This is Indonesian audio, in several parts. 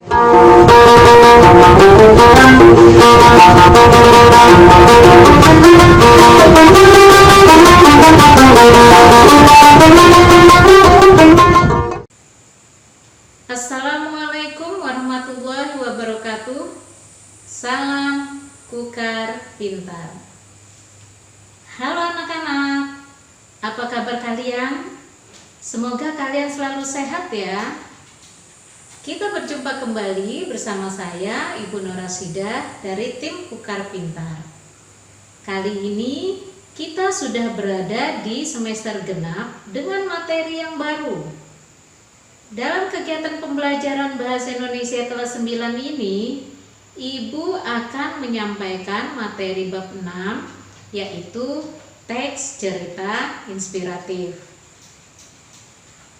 Assalamualaikum warahmatullahi wabarakatuh. Salam Kukar Pintar. Halo anak-anak, apa kabar kalian? Semoga kalian selalu sehat ya. Kita berjumpa kembali bersama saya Ibu Nur Rashidah dari tim Kukar Pintar. Kali ini kita sudah berada di semester genap dengan materi yang baru. Dalam kegiatan pembelajaran Bahasa Indonesia kelas 9 ini, Ibu akan menyampaikan materi bab 6, yaitu teks cerita inspiratif.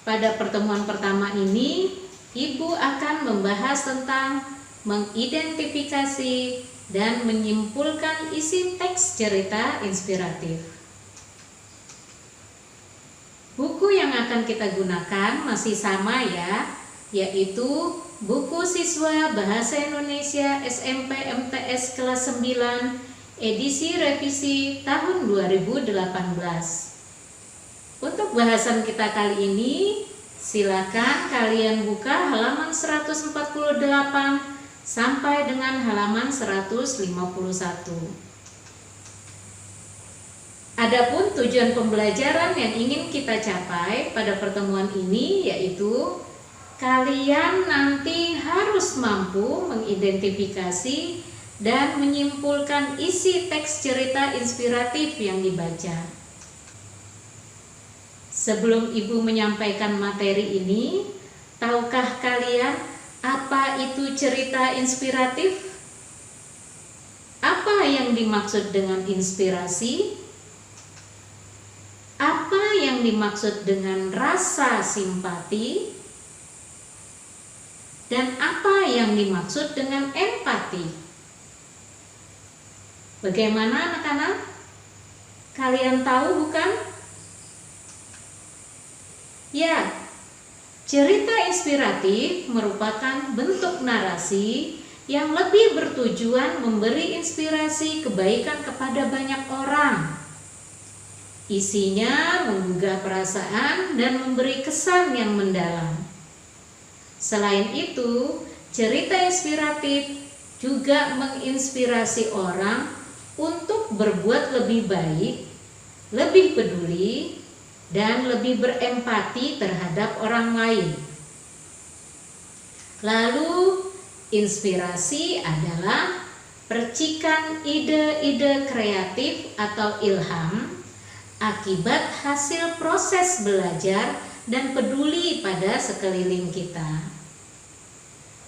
Pada pertemuan pertama ini, Ibu akan membahas tentang mengidentifikasi dan menyimpulkan isi teks cerita inspiratif. Buku yang akan kita gunakan masih sama ya, yaitu buku siswa Bahasa Indonesia SMP MTS kelas 9 edisi revisi tahun 2018. Untuk bahasan kita kali ini, silakan kalian buka halaman 148 sampai dengan halaman 151. Adapun tujuan pembelajaran yang ingin kita capai pada pertemuan ini yaitu kalian nanti harus mampu mengidentifikasi dan menyimpulkan isi teks cerita inspiratif yang dibaca. Sebelum Ibu menyampaikan materi ini, tahukah kalian apa itu cerita inspiratif? Apa yang dimaksud dengan inspirasi? Apa yang dimaksud dengan rasa simpati? Dan apa yang dimaksud dengan empati? Bagaimana anak-anak? Kalian tahu bukan? Ya, cerita inspiratif merupakan bentuk narasi yang lebih bertujuan memberi inspirasi kebaikan kepada banyak orang. Isinya menggugah perasaan dan memberi kesan yang mendalam. Selain itu, cerita inspiratif juga menginspirasi orang untuk berbuat lebih baik, lebih peduli, dan lebih berempati terhadap orang lain. Lalu, inspirasi adalah percikan ide-ide kreatif atau ilham akibat hasil proses belajar dan peduli pada sekeliling kita.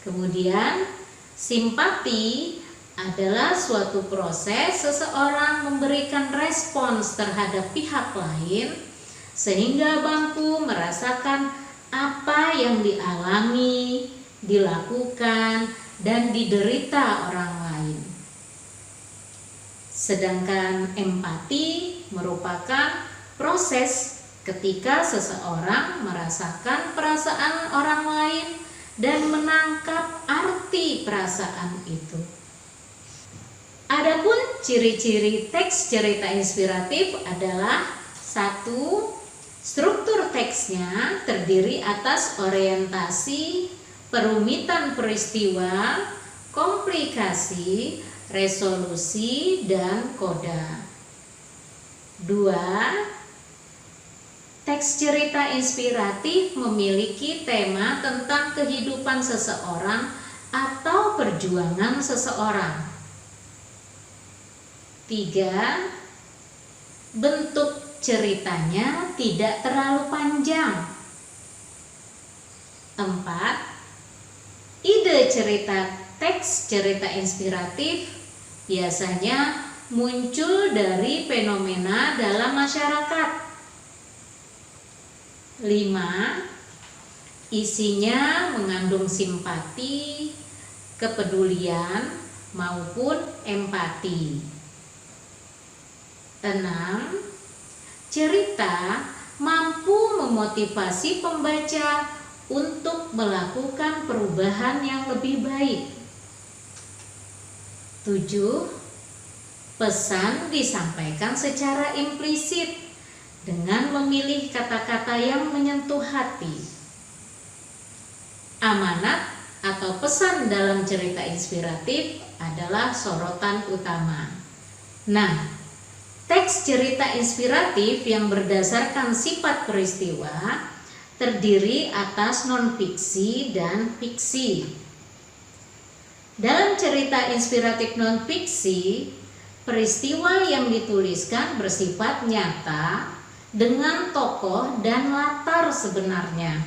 Kemudian, simpati adalah suatu proses seseorang memberikan respons terhadap pihak lain sehingga mampu merasakan apa yang dialami, dilakukan, dan diderita orang lain. Sedangkan empati merupakan proses ketika seseorang merasakan perasaan orang lain dan menangkap arti perasaan itu. Adapun ciri-ciri teks cerita inspiratif adalah 1. Struktur teksnya terdiri atas orientasi, perumitan peristiwa, komplikasi, resolusi, dan koda. 2. Teks cerita inspiratif memiliki tema tentang kehidupan seseorang atau perjuangan seseorang. 3. Bentuk ceritanya tidak terlalu panjang. 4. Ide cerita teks cerita inspiratif biasanya muncul dari fenomena dalam masyarakat. 5. Isinya mengandung simpati, kepedulian, maupun empati. 6. Cerita mampu memotivasi pembaca untuk melakukan perubahan yang lebih baik. 7. Pesan disampaikan secara implisit dengan memilih kata-kata yang menyentuh hati. Amanat atau pesan dalam cerita inspiratif adalah sorotan utama. Nah, teks cerita inspiratif yang berdasarkan sifat peristiwa terdiri atas non-fiksi dan fiksi. Dalam cerita inspiratif non-fiksi, peristiwa yang dituliskan bersifat nyata dengan tokoh dan latar sebenarnya.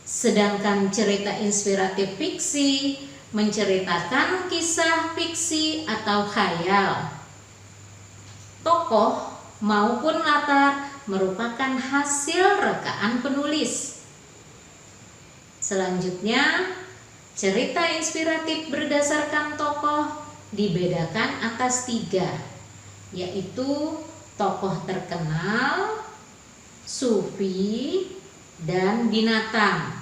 Sedangkan cerita inspiratif fiksi menceritakan kisah fiksi atau khayal. Tokoh maupun latar merupakan hasil rekaan penulis. Selanjutnya, cerita inspiratif berdasarkan tokoh dibedakan atas 3, yaitu tokoh terkenal, sufi, dan binatang.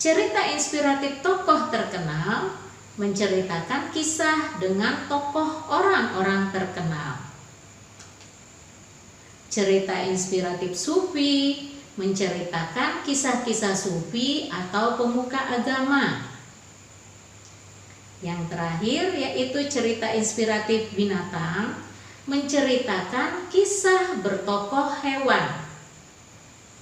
Cerita inspiratif tokoh terkenal menceritakan kisah dengan tokoh orang-orang terkenal. Cerita inspiratif sufi menceritakan kisah-kisah sufi atau pemuka agama. Yang terakhir yaitu cerita inspiratif binatang menceritakan kisah bertokoh hewan.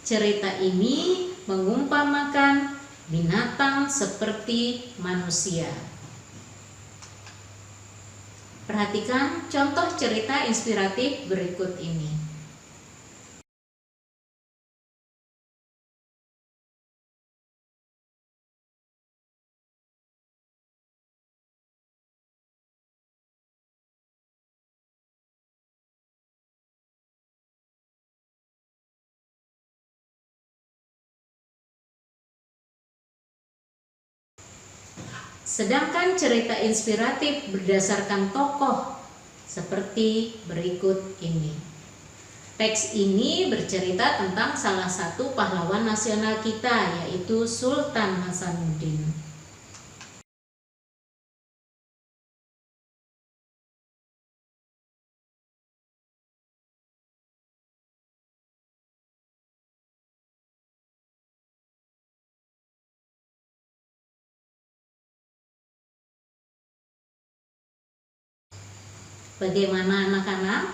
Cerita ini mengumpamakan binatang seperti manusia. Perhatikan contoh cerita inspiratif berikut ini. Sedangkan cerita inspiratif berdasarkan tokoh seperti berikut ini. Teks ini bercerita tentang salah satu pahlawan nasional kita, yaitu Sultan Hasanuddin. Bagaimana anak-anak?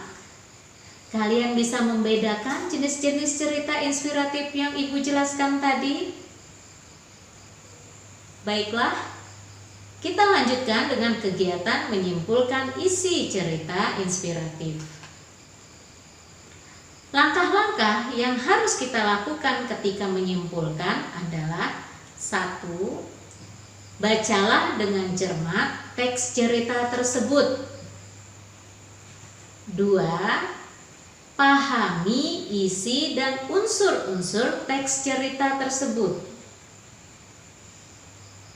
Kalian bisa membedakan jenis-jenis cerita inspiratif yang Ibu jelaskan tadi? Baiklah, kita lanjutkan dengan kegiatan menyimpulkan isi cerita inspiratif. Langkah-langkah yang harus kita lakukan ketika menyimpulkan adalah 1. Bacalah dengan cermat teks cerita tersebut. 2. Pahami isi dan unsur-unsur teks cerita tersebut.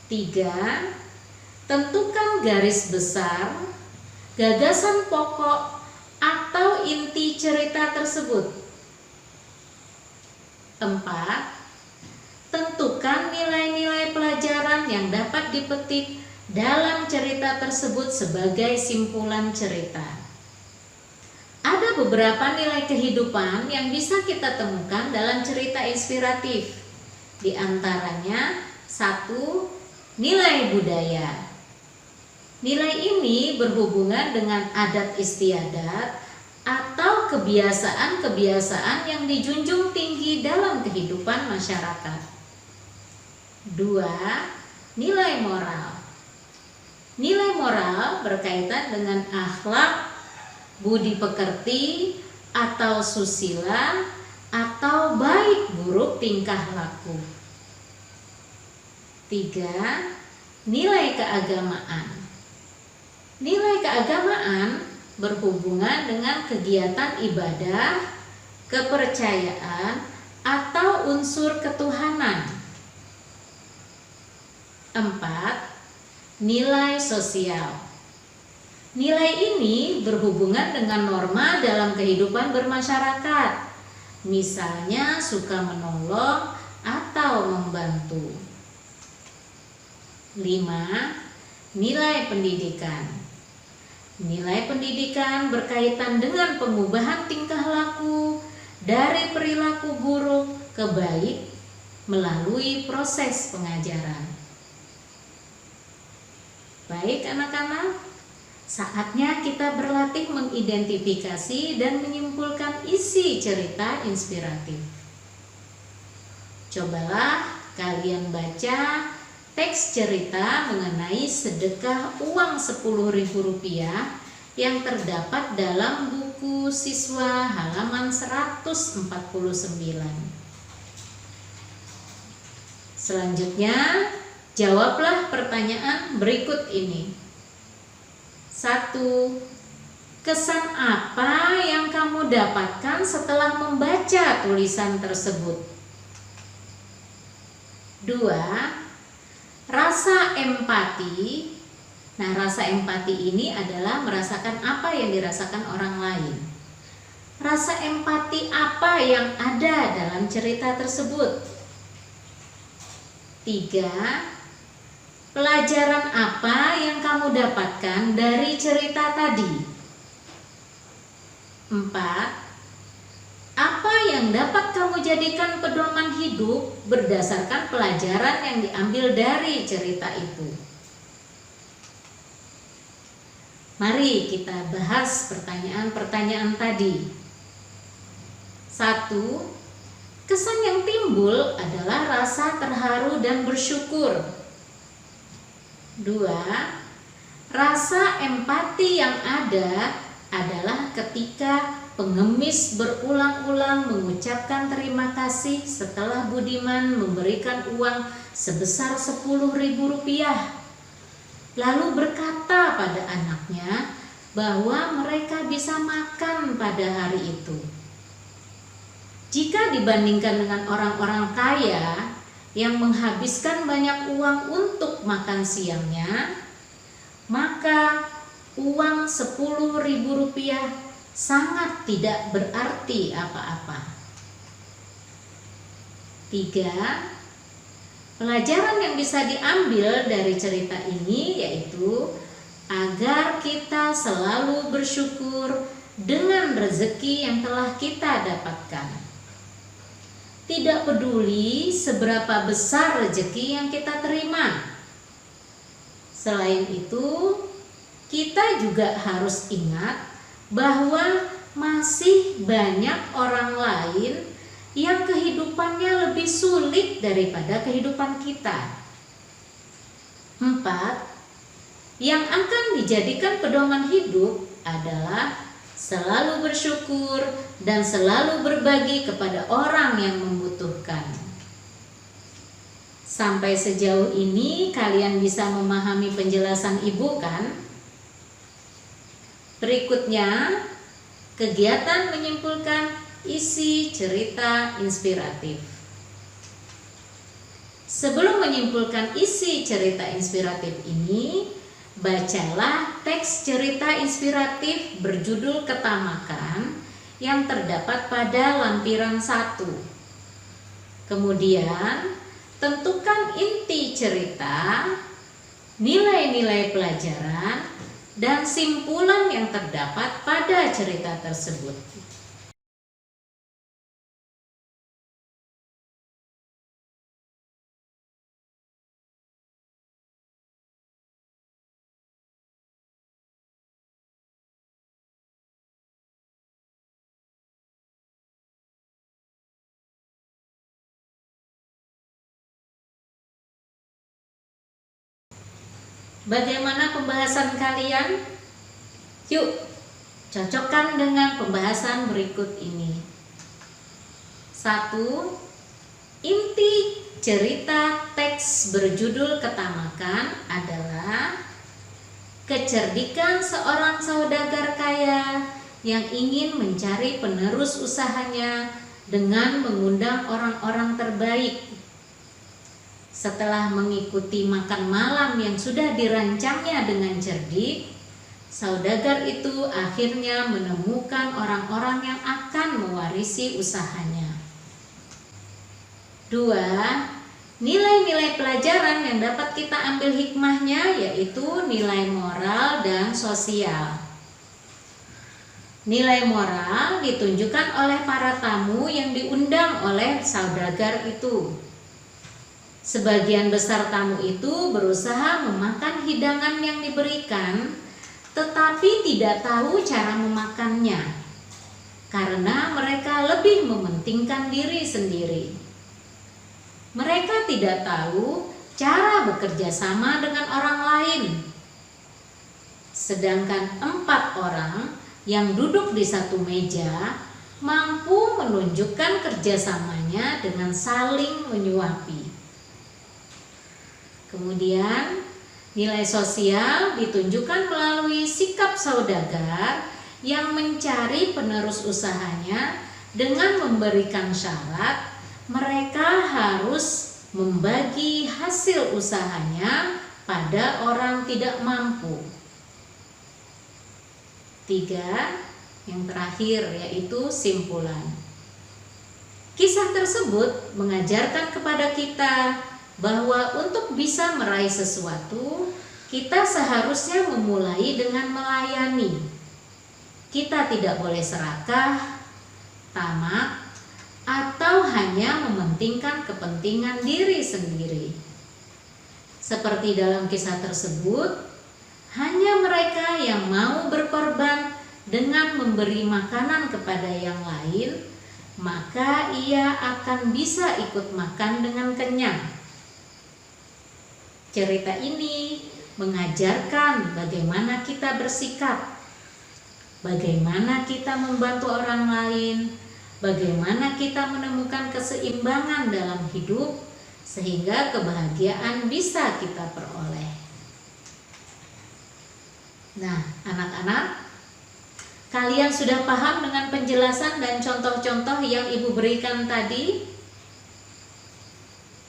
3. Tentukan garis besar, gagasan pokok atau inti cerita tersebut. 4. Tentukan nilai-nilai pelajaran yang dapat dipetik dalam cerita tersebut sebagai simpulan cerita. Ada beberapa nilai kehidupan yang bisa kita temukan dalam cerita inspiratif. Di antaranya 1. Nilai budaya. Nilai ini berhubungan dengan adat istiadat atau kebiasaan-kebiasaan yang dijunjung tinggi dalam kehidupan masyarakat. 2. Nilai moral. Nilai moral berkaitan dengan akhlak, budi pekerti atau susila atau baik buruk tingkah laku. 3. Nilai keagamaan. Nilai keagamaan berhubungan dengan kegiatan ibadah, kepercayaan atau unsur ketuhanan. 4. Nilai sosial. Nilai ini berhubungan dengan norma dalam kehidupan bermasyarakat, misalnya suka menolong atau membantu. 5. Nilai pendidikan. Nilai pendidikan berkaitan dengan pengubahan tingkah laku dari perilaku buruk ke baik melalui proses pengajaran. Baik anak-anak, saatnya kita berlatih mengidentifikasi dan menyimpulkan isi cerita inspiratif. Cobalah kalian baca teks cerita mengenai sedekah uang Rp10.000 yang terdapat dalam buku siswa halaman 149. Selanjutnya, jawablah pertanyaan berikut ini. 1. Kesan apa yang kamu dapatkan setelah membaca tulisan tersebut? 2. Rasa empati. Nah, rasa empati ini adalah merasakan apa yang dirasakan orang lain. Rasa empati apa yang ada dalam cerita tersebut? 3. Pelajaran apa yang kamu dapatkan dari cerita tadi? 4. Apa yang dapat kamu jadikan pedoman hidup berdasarkan pelajaran yang diambil dari cerita itu? Mari kita bahas pertanyaan-pertanyaan tadi. 1. Kesan yang timbul adalah rasa terharu dan bersyukur. 2. Rasa empati yang ada adalah ketika pengemis berulang-ulang mengucapkan terima kasih setelah Budiman memberikan uang sebesar Rp10.000, lalu berkata pada anaknya bahwa mereka bisa makan pada hari itu. Jika dibandingkan dengan orang-orang kaya yang menghabiskan banyak uang untuk makan siangnya, maka uang Rp10.000 sangat tidak berarti apa-apa. 3. Pelajaran yang bisa diambil dari cerita ini yaitu agar kita selalu bersyukur dengan rezeki yang telah kita dapatkan. Tidak peduli seberapa besar rezeki yang kita terima. Selain itu, kita juga harus ingat bahwa masih banyak orang lain yang kehidupannya lebih sulit daripada kehidupan kita. 4. Yang akan dijadikan pedoman hidup adalah selalu bersyukur dan selalu berbagi kepada orang yang membutuhkan. Sampai sejauh ini kalian bisa memahami penjelasan ibu kan? Berikutnya, kegiatan menyimpulkan isi cerita inspiratif. Sebelum menyimpulkan isi cerita inspiratif ini, bacalah teks cerita inspiratif berjudul Ketamakan yang terdapat pada lampiran 1. Kemudian, tentukan inti cerita, nilai-nilai pelajaran, dan simpulan yang terdapat pada cerita tersebut. Bagaimana pembahasan kalian? Yuk, cocokkan dengan pembahasan berikut ini. 1. Inti cerita teks berjudul Ketamakan adalah kecerdikan seorang saudagar kaya yang ingin mencari penerus usahanya dengan mengundang orang-orang terbaik. Setelah mengikuti makan malam yang sudah dirancangnya dengan cerdik, Saudagar itu akhirnya menemukan orang-orang yang akan mewarisi usahanya. 2. Nilai-nilai pelajaran yang dapat kita ambil hikmahnya yaitu nilai moral dan sosial. Nilai moral ditunjukkan oleh para tamu yang diundang oleh saudagar itu. Sebagian besar tamu itu berusaha memakan hidangan yang diberikan, tetapi tidak tahu cara memakannya, karena mereka lebih mementingkan diri sendiri. Mereka tidak tahu cara bekerja sama dengan orang lain. Sedangkan 4 orang yang duduk di satu meja mampu menunjukkan kerjasamanya dengan saling menyuapi. Kemudian nilai sosial ditunjukkan melalui sikap saudagar yang mencari penerus usahanya dengan memberikan syarat mereka harus membagi hasil usahanya pada orang tidak mampu. 3. Yang terakhir yaitu simpulan. Kisah tersebut mengajarkan kepada kita bahwa untuk bisa meraih sesuatu, kita seharusnya memulai dengan melayani. Kita tidak boleh serakah, tamak, atau hanya mementingkan kepentingan diri sendiri. Seperti dalam kisah tersebut, hanya mereka yang mau berkorban dengan memberi makanan kepada yang lain, maka ia akan bisa ikut makan dengan kenyang. Cerita ini mengajarkan bagaimana kita bersikap, bagaimana kita membantu orang lain, bagaimana kita menemukan keseimbangan dalam hidup sehingga kebahagiaan bisa kita peroleh. Nah, anak-anak, kalian sudah paham dengan penjelasan dan contoh-contoh yang Ibu berikan tadi?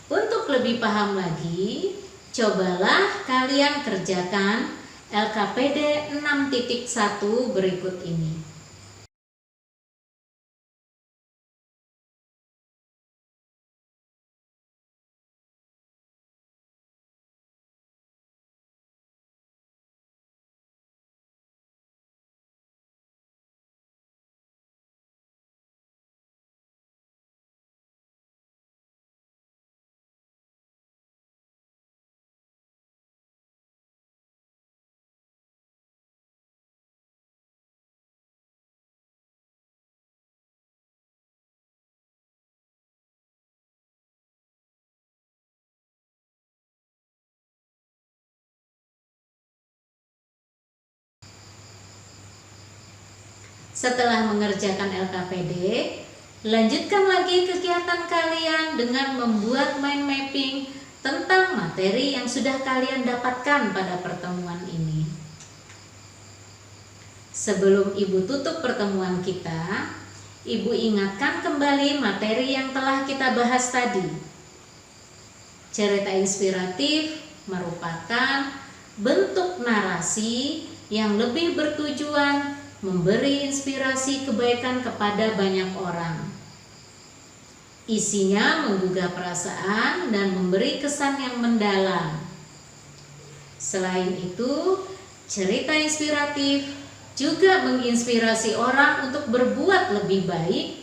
Untuk lebih paham lagi, cobalah kalian kerjakan LKPD 6.1 berikut ini. Setelah mengerjakan LKPD, lanjutkan lagi kegiatan kalian dengan membuat mind mapping tentang materi yang sudah kalian dapatkan pada pertemuan ini. Sebelum Ibu tutup pertemuan kita, Ibu ingatkan kembali materi yang telah kita bahas tadi. Cerita inspiratif merupakan bentuk narasi yang lebih bertujuan memberi inspirasi kebaikan kepada banyak orang. Isinya menggugah perasaan dan memberi kesan yang mendalam. Selain itu, cerita inspiratif juga menginspirasi orang untuk berbuat lebih baik,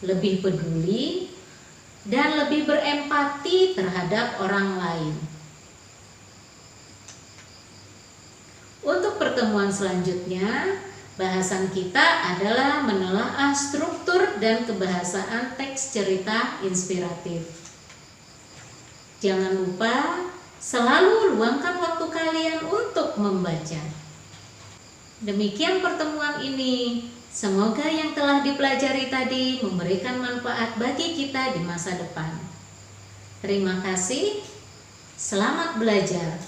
lebih peduli, dan lebih berempati terhadap orang lain. Untuk pertemuan selanjutnya, bahasan kita adalah menelaah struktur dan kebahasaan teks cerita inspiratif. Jangan lupa selalu luangkan waktu kalian untuk membaca. Demikian pertemuan ini. Semoga yang telah dipelajari tadi memberikan manfaat bagi kita di masa depan. Terima kasih. Selamat belajar.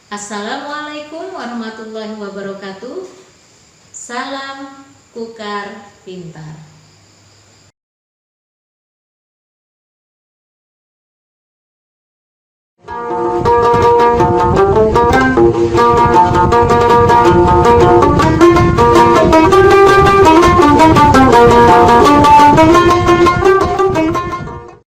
Assalamualaikum warahmatullahi wabarakatuh. Salam Kukar Pintar.